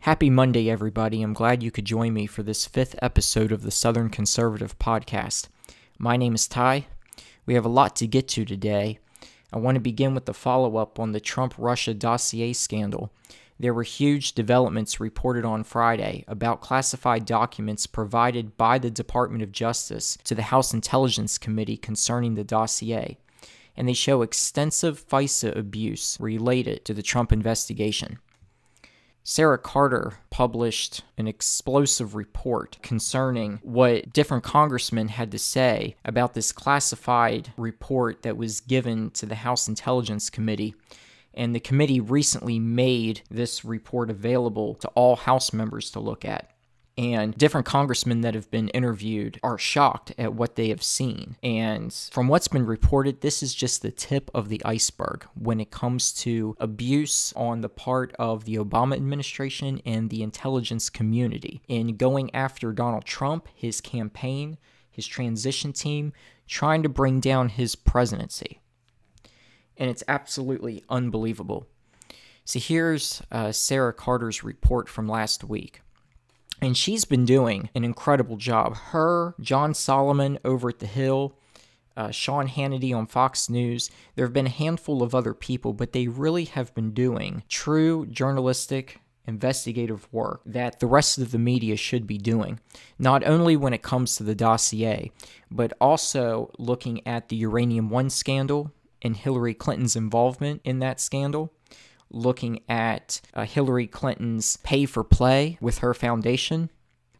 Happy Monday, everybody. I'm glad you could join me for this 5th episode of the Southern Conservative Podcast. My name is Ty. We have a lot to get to today. I want to begin with the follow-up on the Trump-Russia dossier scandal. There were huge developments reported on Friday about classified documents provided by the Department of Justice to the House Intelligence Committee concerning the dossier, and they show extensive FISA abuse related to the Trump investigation. Sarah Carter published an explosive report concerning what different congressmen had to say about this classified report that was given to the House Intelligence Committee. And the committee recently made this report available to all House members to look at. And different congressmen that have been interviewed are shocked at what they have seen. And from what's been reported, this is just the tip of the iceberg when it comes to abuse on the part of the Obama administration and the intelligence community in going after Donald Trump, his campaign, his transition team, trying to bring down his presidency. And it's absolutely unbelievable. So here's Sarah Carter's report from last week. And she's been doing an incredible job. Her, John Solomon over at The Hill, Sean Hannity on Fox News, there have been a handful of other people, but they really have been doing true journalistic, investigative work that the rest of the media should be doing, not only when it comes to the dossier, but also looking at the Uranium One scandal and Hillary Clinton's involvement in that scandal, looking at Hillary Clinton's pay for play with her foundation.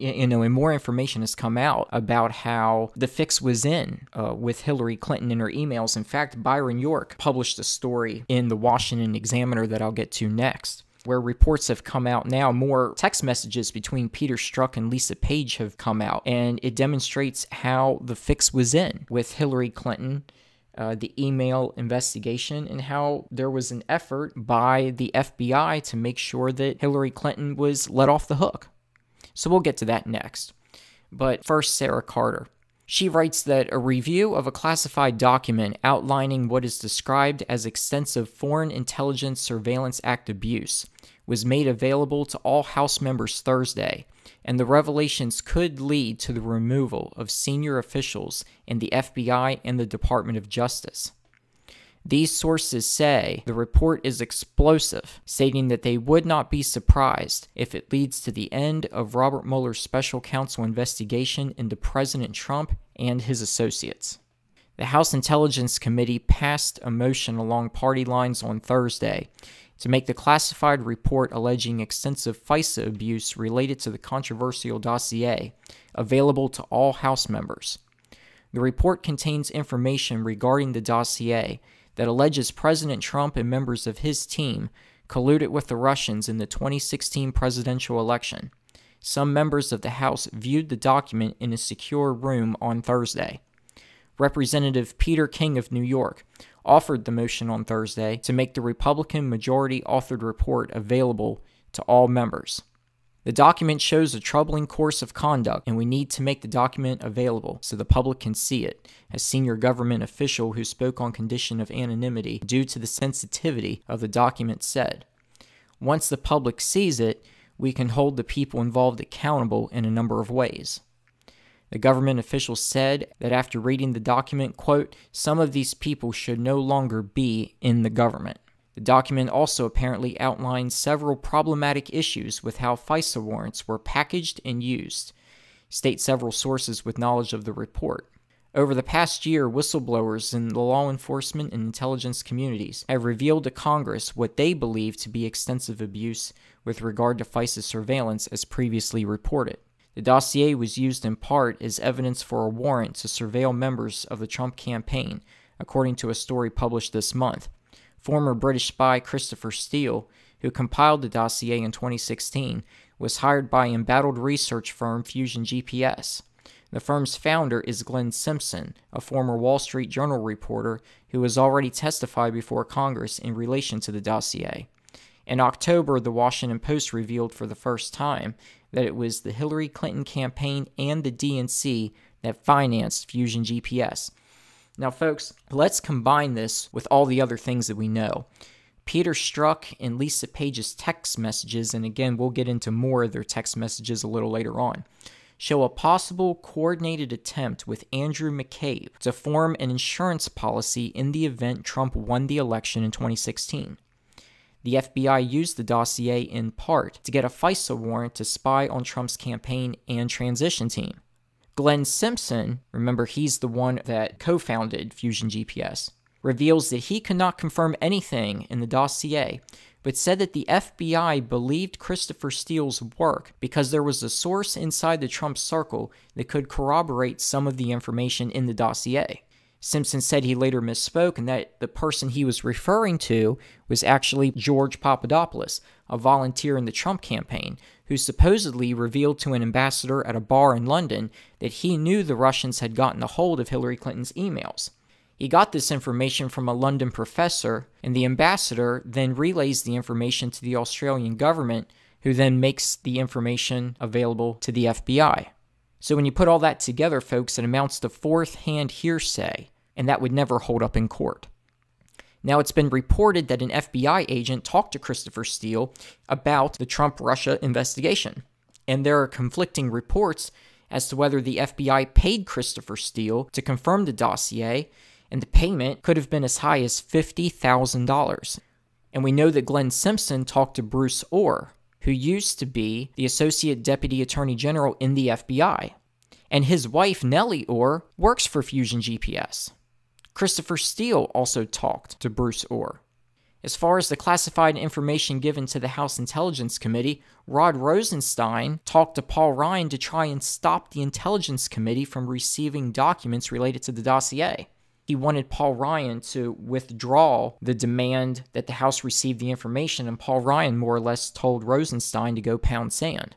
And more information has come out about how the fix was in with Hillary Clinton in her emails. In fact, Byron York published a story in the Washington Examiner that I'll get to next, where reports have come out now. More text messages between Peter Strzok and Lisa Page have come out, and it demonstrates how the fix was in with Hillary Clinton, the email investigation, and how there was an effort by the FBI to make sure that Hillary Clinton was let off the hook. So we'll get to that next. But first, Sarah Carter. She writes that a review of a classified document outlining what is described as extensive Foreign Intelligence Surveillance Act abuse was made available to all House members Thursday, and the revelations could lead to the removal of senior officials in the FBI and the Department of Justice. These sources say the report is explosive, stating that they would not be surprised if it leads to the end of Robert Mueller's special counsel investigation into President Trump and his associates. The House Intelligence Committee passed a motion along party lines on Thursday to make the classified report alleging extensive FISA abuse related to the controversial dossier available to all House members. The report contains information regarding the dossier that alleges President Trump and members of his team colluded with the Russians in the 2016 presidential election. Some members of the House viewed the document in a secure room on Thursday. Representative Peter King of New York offered the motion on Thursday to make the Republican majority-authored report available to all members. The document shows a troubling course of conduct, and we need to make the document available so the public can see it, a senior government official who spoke on condition of anonymity due to the sensitivity of the document said. Once the public sees it, we can hold the people involved accountable in a number of ways. The government official said that after reading the document, quote, some of these people should no longer be in the government. The document also apparently outlines several problematic issues with how FISA warrants were packaged and used, state several sources with knowledge of the report. Over the past year, whistleblowers in the law enforcement and intelligence communities have revealed to Congress what they believe to be extensive abuse with regard to FISA surveillance as previously reported. The dossier was used in part as evidence for a warrant to surveil members of the Trump campaign, according to a story published this month. Former British spy Christopher Steele, who compiled the dossier in 2016, was hired by embattled research firm Fusion GPS. The firm's founder is Glenn Simpson, a former Wall Street Journal reporter who has already testified before Congress in relation to the dossier. In October, the Washington Post revealed for the first time that it was the Hillary Clinton campaign and the DNC that financed Fusion GPS. Now, folks, let's combine this with all the other things that we know. Peter Strzok and Lisa Page's text messages, and again, we'll get into more of their text messages a little later on, show a possible coordinated attempt with Andrew McCabe to form an insurance policy in the event Trump won the election in 2016. The FBI used the dossier in part to get a FISA warrant to spy on Trump's campaign and transition team. Glenn Simpson, remember he's the one that co-founded Fusion GPS, reveals that he could not confirm anything in the dossier, but said that the FBI believed Christopher Steele's work because there was a source inside the Trump circle that could corroborate some of the information in the dossier. Simpson said he later misspoke and that the person he was referring to was actually George Papadopoulos, a volunteer in the Trump campaign, who supposedly revealed to an ambassador at a bar in London that he knew the Russians had gotten a hold of Hillary Clinton's emails. He got this information from a London professor, and the ambassador then relays the information to the Australian government, who then makes the information available to the FBI. So when you put all that together, folks, it amounts to fourth-hand hearsay, and that would never hold up in court. Now, it's been reported that an FBI agent talked to Christopher Steele about the Trump-Russia investigation, and there are conflicting reports as to whether the FBI paid Christopher Steele to confirm the dossier, and the payment could have been as high as $50,000. And we know that Glenn Simpson talked to Bruce Orr, who used to be the Associate Deputy Attorney General in the FBI. And his wife, Nellie Orr, works for Fusion GPS. Christopher Steele also talked to Bruce Orr. As far as the classified information given to the House Intelligence Committee, Rod Rosenstein talked to Paul Ryan to try and stop the Intelligence Committee from receiving documents related to the dossier. He wanted Paul Ryan to withdraw the demand that the House receive the information, and Paul Ryan more or less told Rosenstein to go pound sand.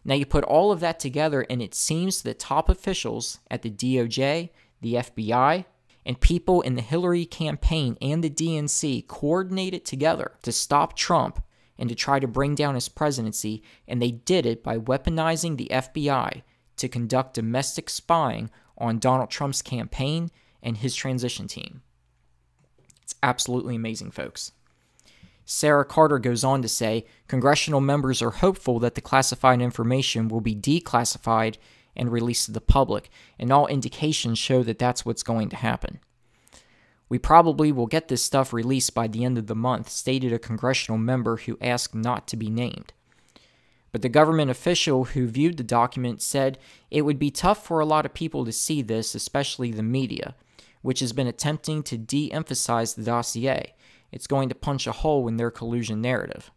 Now you put all of that together, and it seems that top officials at the DOJ, the FBI, and people in the Hillary campaign and the DNC coordinated together to stop Trump and to try to bring down his presidency, and they did it by weaponizing the FBI to conduct domestic spying on Donald Trump's campaign and his transition team. It's absolutely amazing, folks. Sarah Carter goes on to say, congressional members are hopeful that the classified information will be declassified and released to the public, and all indications show that that's what's going to happen. We probably will get this stuff released by the end of the month, stated a congressional member who asked not to be named. But the government official who viewed the document said it would be tough for a lot of people to see this, especially the media, which has been attempting to de-emphasize the dossier. It's going to punch a hole in their collusion narrative.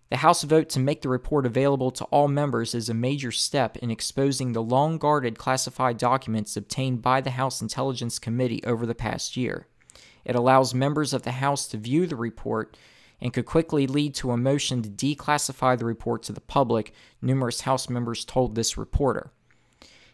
The House vote to make the report available to all members is a major step in exposing the long-guarded classified documents obtained by the House Intelligence Committee over the past year. It allows members of the House to view the report and could quickly lead to a motion to declassify the report to the public, numerous House members told this reporter.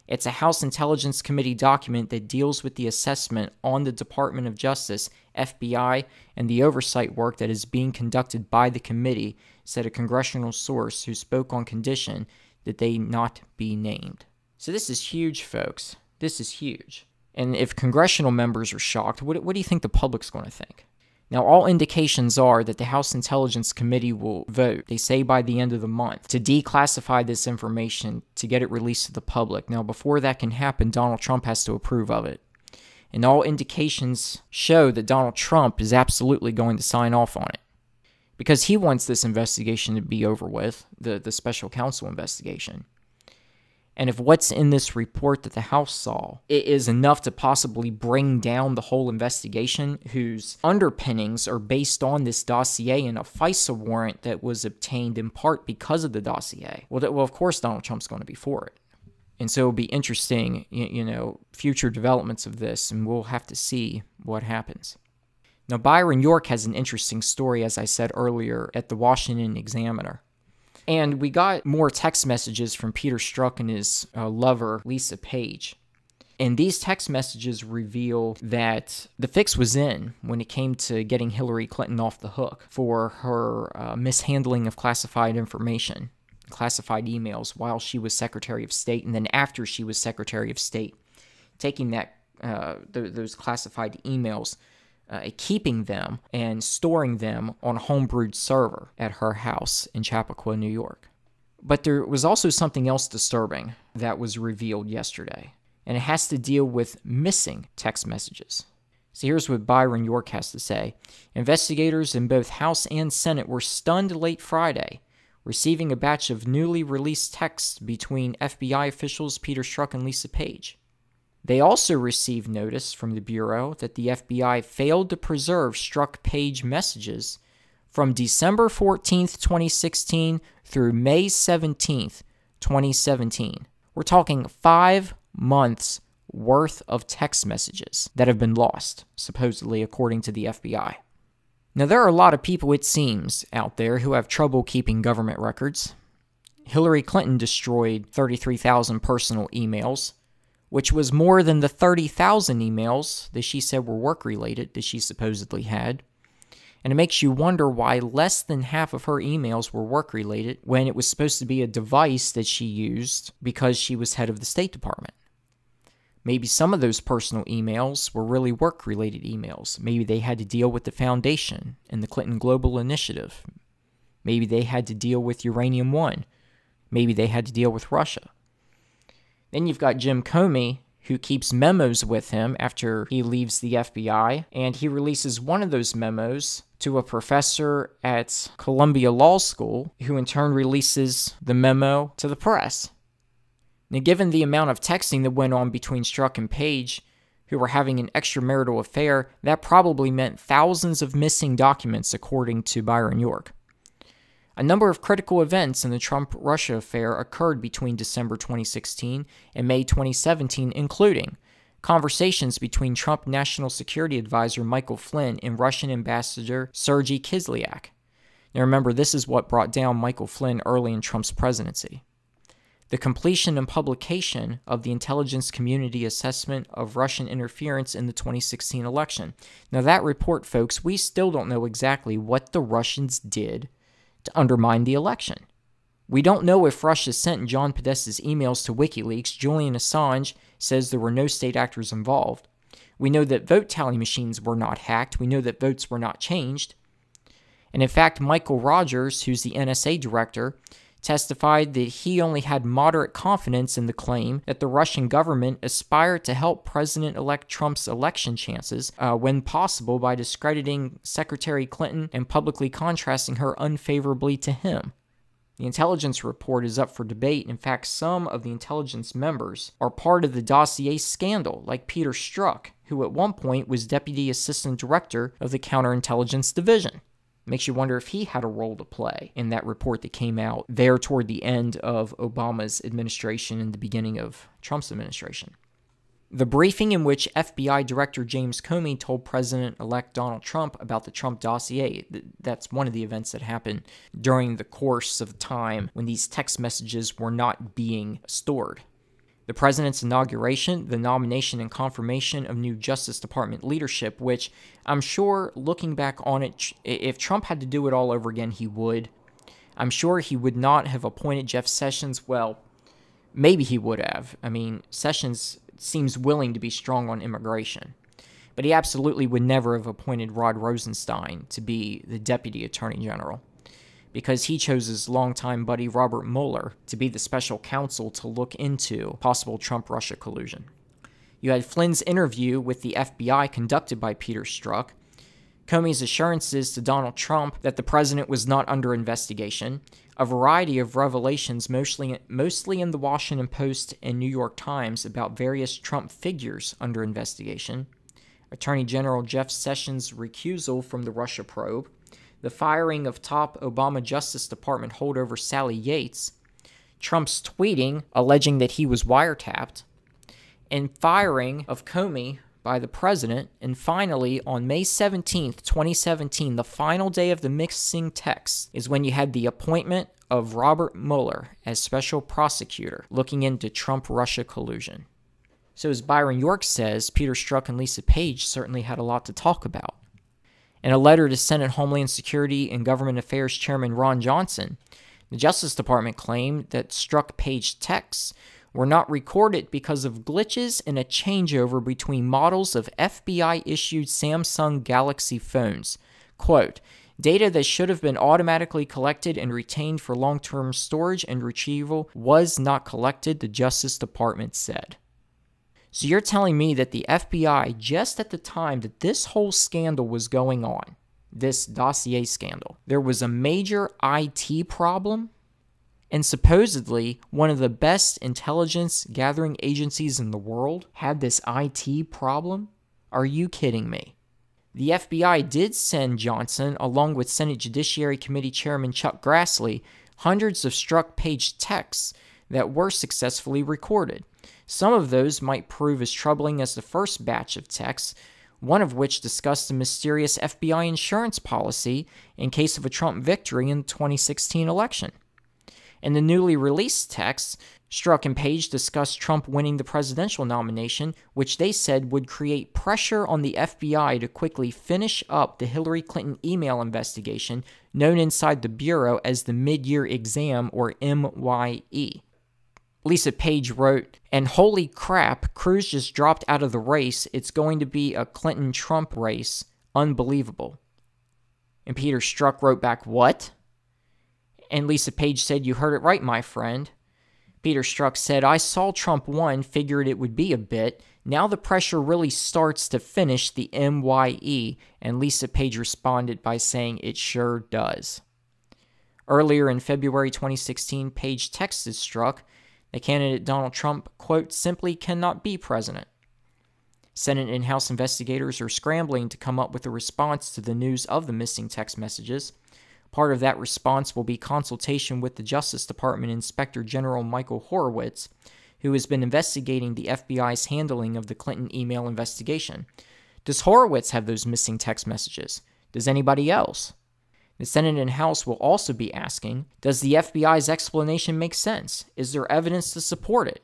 It's a House Intelligence Committee document that deals with the assessment on the Department of Justice, FBI, and the oversight work that is being conducted by the committee, said a congressional source who spoke on condition that they not be named. So this is huge, folks. This is huge. And if congressional members are shocked, what do you think the public's going to think? Now, all indications are that the House Intelligence Committee will vote, they say by the end of the month, to declassify this information to get it released to the public. Now, before that can happen, Donald Trump has to approve of it. And all indications show that Donald Trump is absolutely going to sign off on it. Because he wants this investigation to be over with, the special counsel investigation. And if what's in this report that the House saw is enough to possibly bring down the whole investigation, whose underpinnings are based on this dossier and a FISA warrant that was obtained in part because of the dossier, well, of course Donald Trump's going to be for it. And so it'll be interesting, future developments of this, and we'll have to see what happens. Now, Byron York has an interesting story, as I said earlier, at the Washington Examiner. And we got more text messages from Peter Strzok and his lover, Lisa Page. And these text messages reveal that the fix was in when it came to getting Hillary Clinton off the hook for her mishandling of classified information, classified emails while she was Secretary of State, and then after she was Secretary of State, taking that those classified emails keeping them and storing them on a homebrewed server at her house in Chappaqua, New York. But there was also something else disturbing that was revealed yesterday, and it has to deal with missing text messages. So here's what Byron York has to say. Investigators in both House and Senate were stunned late Friday, receiving a batch of newly released texts between FBI officials Peter Strzok and Lisa Page. They also received notice from the Bureau that the FBI failed to preserve Strzok-Page messages from December 14, 2016 through May 17, 2017. We're talking 5 months worth of text messages that have been lost, supposedly according to the FBI. Now, there are a lot of people, it seems, out there who have trouble keeping government records. Hillary Clinton destroyed 33,000 personal emails, which was more than the 30,000 emails that she said were work-related that she supposedly had. And it makes you wonder why less than half of her emails were work-related when it was supposed to be a device that she used because she was head of the State Department. Maybe some of those personal emails were really work-related emails. Maybe they had to deal with the foundation and the Clinton Global Initiative. Maybe they had to deal with Uranium One. Maybe they had to deal with Russia. Then you've got Jim Comey, who keeps memos with him after he leaves the FBI, and he releases one of those memos to a professor at Columbia Law School, who in turn releases the memo to the press. Now, given the amount of texting that went on between Strzok and Page, who were having an extramarital affair, that probably meant thousands of missing documents, according to Byron York. A number of critical events in the Trump-Russia affair occurred between December 2016 and May 2017, including conversations between Trump National Security Advisor Michael Flynn and Russian Ambassador Sergei Kislyak. Now remember, this is what brought down Michael Flynn early in Trump's presidency. The completion and publication of the intelligence community assessment of Russian interference in the 2016 election. Now that report, folks, we still don't know exactly what the Russians did to undermine the election. We don't know if Russia sent John Podesta's emails to WikiLeaks. Julian Assange says there were no state actors involved. We know that vote tally machines were not hacked. We know that votes were not changed. And in fact, Michael Rogers, who's the NSA director, testified that he only had moderate confidence in the claim that the Russian government aspired to help President-elect Trump's election chances when possible by discrediting Secretary Clinton and publicly contrasting her unfavorably to him. The intelligence report is up for debate. In fact, some of the intelligence members are part of the dossier scandal, like Peter Strzok, who at one point was Deputy Assistant Director of the Counterintelligence Division. Makes you wonder if he had a role to play in that report that came out there toward the end of Obama's administration and the beginning of Trump's administration. The briefing in which FBI Director James Comey told President-elect Donald Trump about the Trump dossier, that's one of the events that happened during the course of time when these text messages were not being stored. The president's inauguration, the nomination and confirmation of new Justice Department leadership, which I'm sure, looking back on it, if Trump had to do it all over again, he would. I'm sure he would not have appointed Jeff Sessions. Well, maybe he would have. I mean, Sessions seems willing to be strong on immigration. But he absolutely would never have appointed Rod Rosenstein to be the Deputy Attorney General, because he chose his longtime buddy Robert Mueller to be the special counsel to look into possible Trump-Russia collusion. You had Flynn's interview with the FBI conducted by Peter Strzok, Comey's assurances to Donald Trump that the president was not under investigation, a variety of revelations mostly in the Washington Post and New York Times about various Trump figures under investigation, Attorney General Jeff Sessions' recusal from the Russia probe, the firing of top Obama Justice Department holdover Sally Yates, Trump's tweeting alleging that he was wiretapped, and firing of Comey by the president, and finally, on May 17, 2017, the final day of the missing texts, is when you had the appointment of Robert Mueller as special prosecutor looking into Trump-Russia collusion. So as Byron York says, Peter Strzok and Lisa Page certainly had a lot to talk about. In a letter to Senate Homeland Security and Government Affairs Chairman Ron Johnson, the Justice Department claimed that Strzok-Page texts were not recorded because of glitches in a changeover between models of FBI-issued Samsung Galaxy phones. Quote, data that should have been automatically collected and retained for long-term storage and retrieval was not collected, the Justice Department said. So you're telling me that the FBI, just at the time that this whole scandal was going on, this dossier scandal, there was a major IT problem? And supposedly, one of the best intelligence gathering agencies in the world had this IT problem? Are you kidding me? The FBI did send Johnson, along with Senate Judiciary Committee Chairman Chuck Grassley, hundreds of struck-page texts that were successfully recorded. Some of those might prove as troubling as the first batch of texts, one of which discussed the mysterious FBI insurance policy in case of a Trump victory in the 2016 election. In the newly released texts, Strzok and Page discussed Trump winning the presidential nomination, which they said would create pressure on the FBI to quickly finish up the Hillary Clinton email investigation, known inside the Bureau as the Mid-Year Exam, or MYE. Lisa Page wrote, and holy crap, Cruz just dropped out of the race. It's going to be a Clinton-Trump race. Unbelievable. And Peter Strzok wrote back, what? And Lisa Page said, you heard it right, my friend. Peter Strzok said, I saw Trump won, figured it would be a bit. Now the pressure really starts to finish the MYE. And Lisa Page responded by saying, it sure does. Earlier in February 2016, Page texted Strzok, the candidate Donald Trump, quote, simply cannot be president. Senate and House investigators are scrambling to come up with a response to the news of the missing text messages. Part of that response will be consultation with the Justice Department Inspector General Michael Horowitz, who has been investigating the FBI's handling of the Clinton email investigation. Does Horowitz have those missing text messages? Does anybody else? The Senate and House will also be asking, does the FBI's explanation make sense? Is there evidence to support it?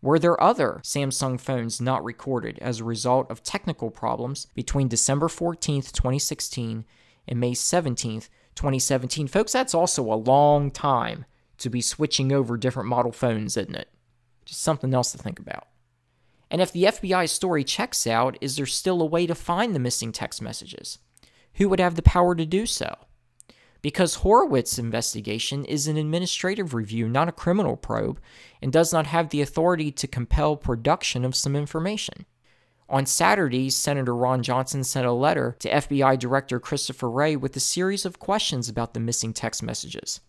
Were there other Samsung phones not recorded as a result of technical problems between December 14th, 2016 and May 17th, 2017? Folks, that's also a long time to be switching over different model phones, isn't it? Just something else to think about. And if the FBI story checks out, is there still a way to find the missing text messages? Who would have the power to do so? Because Horowitz's investigation is an administrative review, not a criminal probe, and does not have the authority to compel production of some information. On Saturday, Senator Ron Johnson sent a letter to FBI Director Christopher Wray with a series of questions about the missing text messages.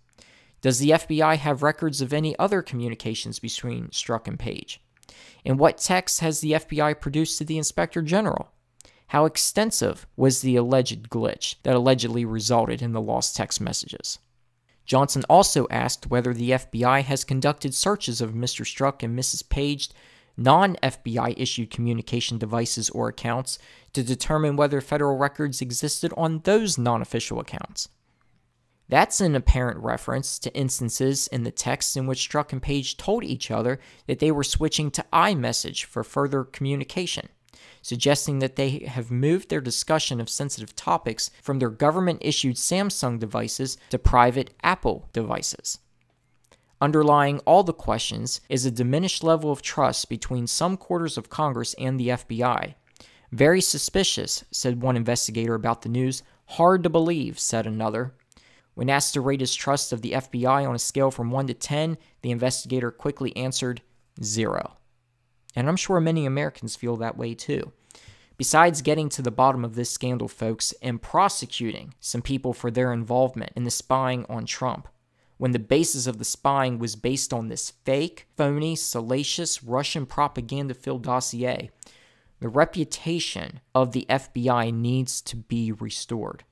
Does the FBI have records of any other communications between Strzok and Page? And what texts has the FBI produced to the Inspector General? How extensive was the alleged glitch that allegedly resulted in the lost text messages? Johnson also asked whether the FBI has conducted searches of Mr. Strzok and Mrs. Page's non-FBI-issued communication devices or accounts to determine whether federal records existed on those non-official accounts. That's an apparent reference to instances in the texts in which Strzok and Page told each other that they were switching to iMessage for further communication, suggesting that they have moved their discussion of sensitive topics from their government-issued Samsung devices to private Apple devices. Underlying all the questions is a diminished level of trust between some quarters of Congress and the FBI. Very suspicious, said one investigator about the news. Hard to believe, said another. When asked to rate his trust of the FBI on a scale from 1 to 10, the investigator quickly answered 0. And I'm sure many Americans feel that way too. Besides getting to the bottom of this scandal, folks, and prosecuting some people for their involvement in the spying on Trump, when the basis of the spying was based on this fake, phony, salacious, Russian propaganda-filled dossier, the reputation of the FBI needs to be restored.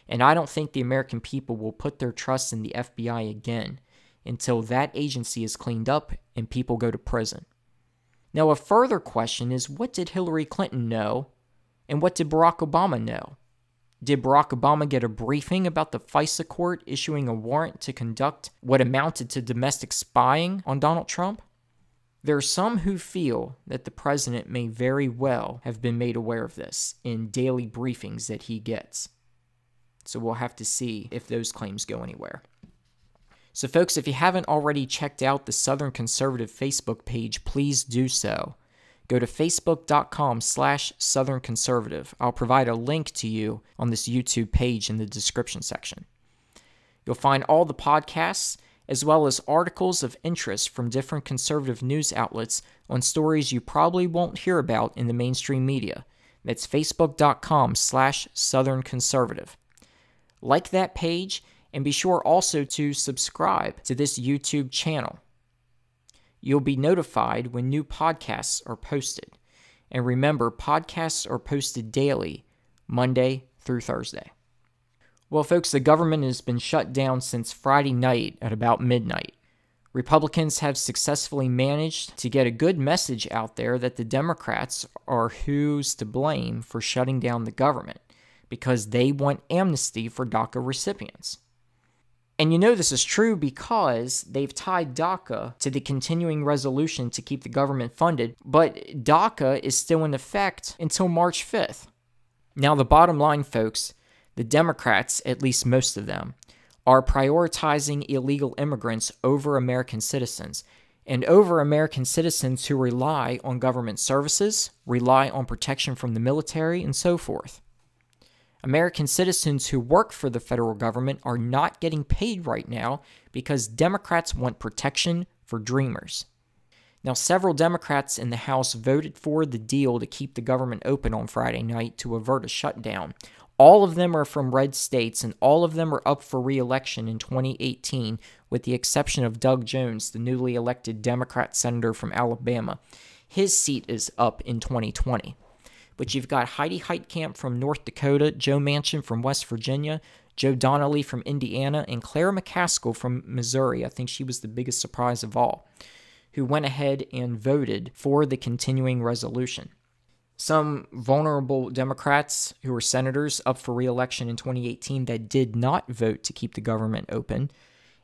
And I don't think the American people will put their trust in the FBI again until that agency is cleaned up and people go to prison. Now, a further question is, what did Hillary Clinton know, and what did Barack Obama know? Did Barack Obama get a briefing about the FISA court issuing a warrant to conduct what amounted to domestic spying on Donald Trump? There are some who feel that the president may very well have been made aware of this in daily briefings that he gets. So we'll have to see if those claims go anywhere. So folks, if you haven't already checked out the Southern Conservative Facebook page, please do so. Go to facebook.com/Southern Conservative. I'll provide a link to you on this YouTube page in the description section. You'll find all the podcasts as well as articles of interest from different conservative news outlets on stories you probably won't hear about in the mainstream media. That's facebook.com/Southern Conservative. Like that page, and be sure also to subscribe to this YouTube channel. You'll be notified when new podcasts are posted. And remember, podcasts are posted daily, Monday through Thursday. Well, folks, the government has been shut down since Friday night at about midnight. Republicans have successfully managed to get a good message out there that the Democrats are who's to blame for shutting down the government because they want amnesty for DACA recipients. And you know this is true because they've tied DACA to the continuing resolution to keep the government funded, but DACA is still in effect until March 5th. Now, the bottom line, folks, the Democrats, at least most of them, are prioritizing illegal immigrants over American citizens, and over American citizens who rely on government services, rely on protection from the military, and so forth. American citizens who work for the federal government are not getting paid right now because Democrats want protection for dreamers. Now, several Democrats in the House voted for the deal to keep the government open on Friday night to avert a shutdown. All of them are from red states, and all of them are up for re-election in 2018, with the exception of Doug Jones, the newly elected Democrat senator from Alabama. His seat is up in 2020. But you've got Heidi Heitkamp from North Dakota, Joe Manchin from West Virginia, Joe Donnelly from Indiana, and Claire McCaskill from Missouri. I think she was the biggest surprise of all, who went ahead and voted for the continuing resolution. Some vulnerable Democrats who were senators up for re-election in 2018 that did not vote to keep the government open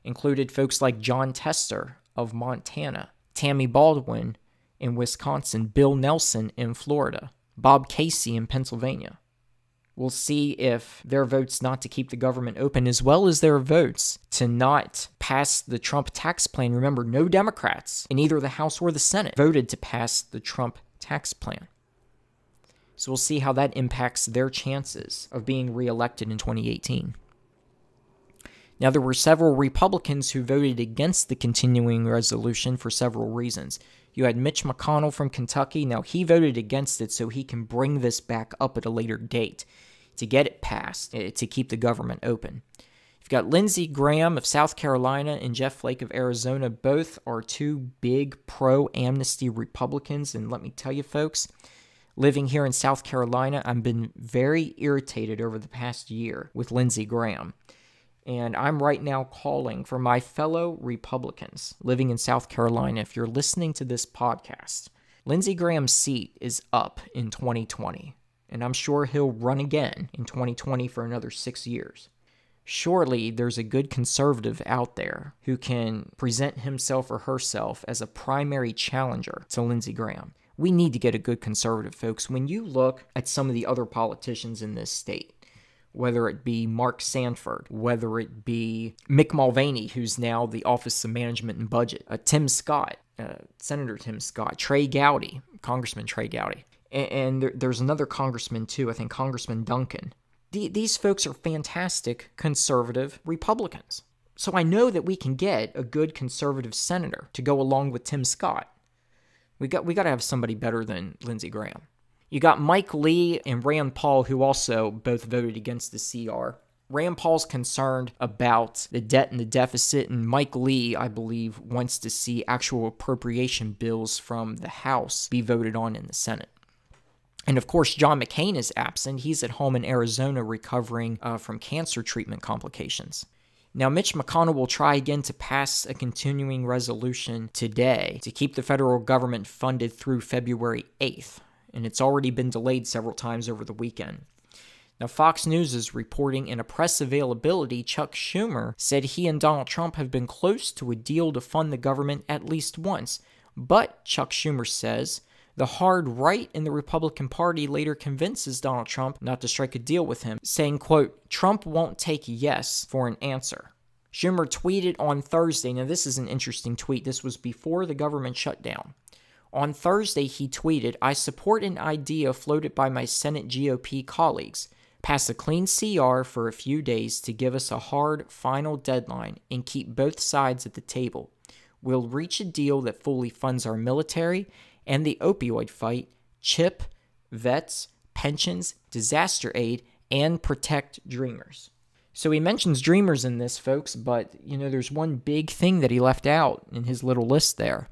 included folks like John Tester of Montana, Tammy Baldwin in Wisconsin, Bill Nelson in Florida, Bob Casey in Pennsylvania. We'll see if their votes not to keep the government open, as well as their votes to not pass the Trump tax plan. Remember, no Democrats in either the House or the Senate voted to pass the Trump tax plan. So we'll see how that impacts their chances of being reelected in 2018. Now, there were several Republicans who voted against the continuing resolution for several reasons. You had Mitch McConnell from Kentucky. Now, he voted against it so he can bring this back up at a later date to get it passed, to keep the government open. You've got Lindsey Graham of South Carolina and Jeff Flake of Arizona. Both are two big pro-amnesty Republicans. And let me tell you, folks, living here in South Carolina, I've been very irritated over the past year with Lindsey Graham. And I'm right now calling for my fellow Republicans living in South Carolina. If you're listening to this podcast, Lindsey Graham's seat is up in 2020. And I'm sure he'll run again in 2020 for another 6 years. Surely there's a good conservative out there who can present himself or herself as a primary challenger to Lindsey Graham. We need to get a good conservative, folks. When you look at some of the other politicians in this state, whether it be Mark Sanford, whether it be Mick Mulvaney, who's now the Office of Management and Budget, Tim Scott, Senator Tim Scott, Trey Gowdy, Congressman Trey Gowdy, and there's another congressman too, I think Congressman Duncan. These folks are fantastic conservative Republicans. So I know that we can get a good conservative senator to go along with Tim Scott. We got to have somebody better than Lindsey Graham. You got Mike Lee and Rand Paul, who also both voted against the CR. Rand Paul's concerned about the debt and the deficit, and Mike Lee, I believe, wants to see actual appropriation bills from the House be voted on in the Senate. And of course, John McCain is absent. He's at home in Arizona recovering from cancer treatment complications. Now, Mitch McConnell will try again to pass a continuing resolution today to keep the federal government funded through February 8th. And it's already been delayed several times over the weekend. Now, Fox News is reporting in a press availability, Chuck Schumer said he and Donald Trump have been close to a deal to fund the government at least once. But, Chuck Schumer says, the hard right in the Republican Party later convinces Donald Trump not to strike a deal with him, saying, quote, Trump won't take yes for an answer. Schumer tweeted on Thursday. Now, this is an interesting tweet. This was before the government shutdown. On Thursday, he tweeted, "I support an idea floated by my Senate GOP colleagues. Pass a clean CR for a few days to give us a hard final deadline and keep both sides at the table. We'll reach a deal that fully funds our military and the opioid fight, CHIP, vets, pensions, disaster aid, and protect dreamers." So he mentions dreamers in this, folks, but, there's one big thing that he left out in his little list there.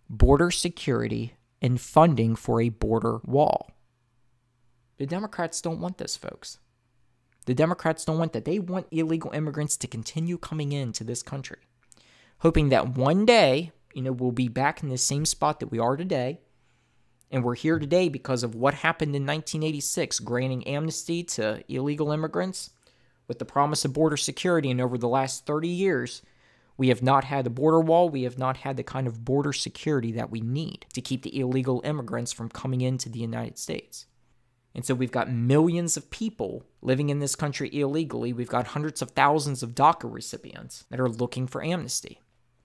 Border security and funding for a border wall. The Democrats don't want this, folks. The Democrats don't want that. They want illegal immigrants to continue coming into this country, hoping that one day, we'll be back in the same spot that we are today. And we're here today because of what happened in 1986, granting amnesty to illegal immigrants with the promise of border security. And over the last 30 years, we have not had a border wall. We have not had the kind of border security that we need to keep the illegal immigrants from coming into the United States. And so we've got millions of people living in this country illegally. We've got hundreds of thousands of DACA recipients that are looking for amnesty.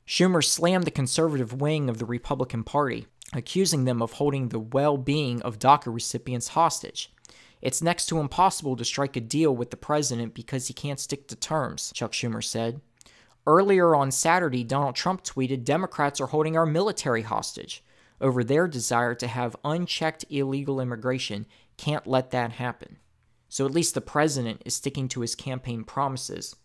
Schumer slammed the conservative wing of the Republican Party, accusing them of holding the well-being of DACA recipients hostage. "It's next to impossible to strike a deal with the president because he can't stick to terms," Chuck Schumer said. Earlier on Saturday, Donald Trump tweeted, "Democrats are holding our military hostage over their desire to have unchecked illegal immigration. Can't let that happen." So at least the president is sticking to his campaign promises.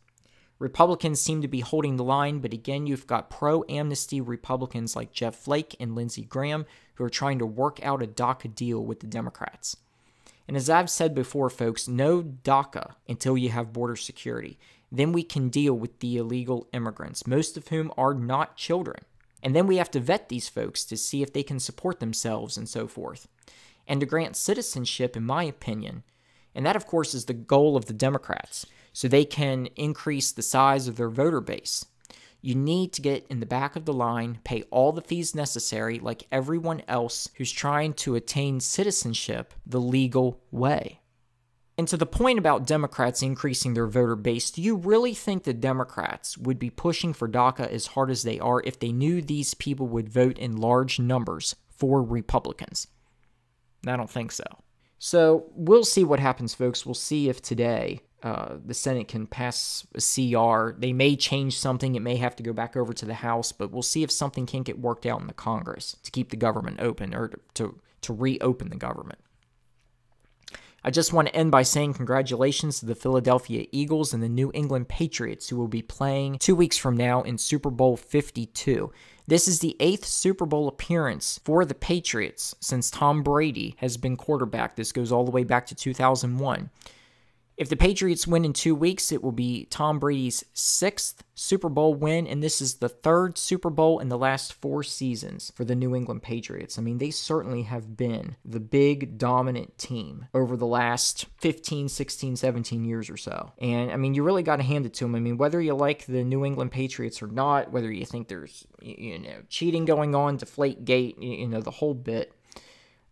Republicans seem to be holding the line, but again, you've got pro-amnesty Republicans like Jeff Flake and Lindsey Graham who are trying to work out a DACA deal with the Democrats. And as I've said before, folks, no DACA until you have border security. Then we can deal with the illegal immigrants, most of whom are not children. And then we have to vet these folks to see if they can support themselves and so forth. And to grant citizenship, in my opinion, and that, of course, is the goal of the Democrats, so they can increase the size of their voter base. You need to get in the back of the line, pay all the fees necessary, like everyone else who's trying to attain citizenship the legal way. And to the point about Democrats increasing their voter base, do you really think the Democrats would be pushing for DACA as hard as they are if they knew these people would vote in large numbers for Republicans? I don't think so. So we'll see what happens, folks. We'll see if today the Senate can pass a CR. They may change something. It may have to go back over to the House, but we'll see if something can't get worked out in the Congress to keep the government open or to reopen the government. I just want to end by saying congratulations to the Philadelphia Eagles and the New England Patriots, who will be playing 2 weeks from now in Super Bowl 52. This is the 8th Super Bowl appearance for the Patriots since Tom Brady has been quarterback. This goes all the way back to 2001. If the Patriots win in 2 weeks, it will be Tom Brady's 6th Super Bowl win, and this is the 3rd Super Bowl in the last 4 seasons for the New England Patriots. I mean, they certainly have been the big dominant team over the last 15, 16, 17 years or so. And, I mean, you really got to hand it to them. I mean, whether you like the New England Patriots or not, whether you think there's, cheating going on, Deflategate, the whole bit,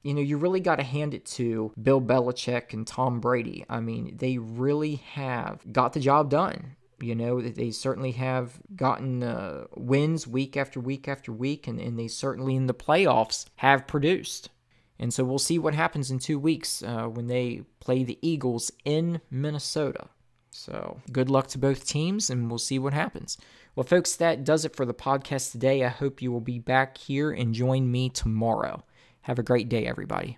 you really got to hand it to Bill Belichick and Tom Brady. I mean, they really have got the job done. They certainly have gotten wins week after week after week, and they certainly in the playoffs have produced. And so we'll see what happens in 2 weeks when they play the Eagles in Minnesota. So good luck to both teams, and we'll see what happens. Well, folks, that does it for the podcast today. I hope you will be back here and join me tomorrow. Have a great day, everybody.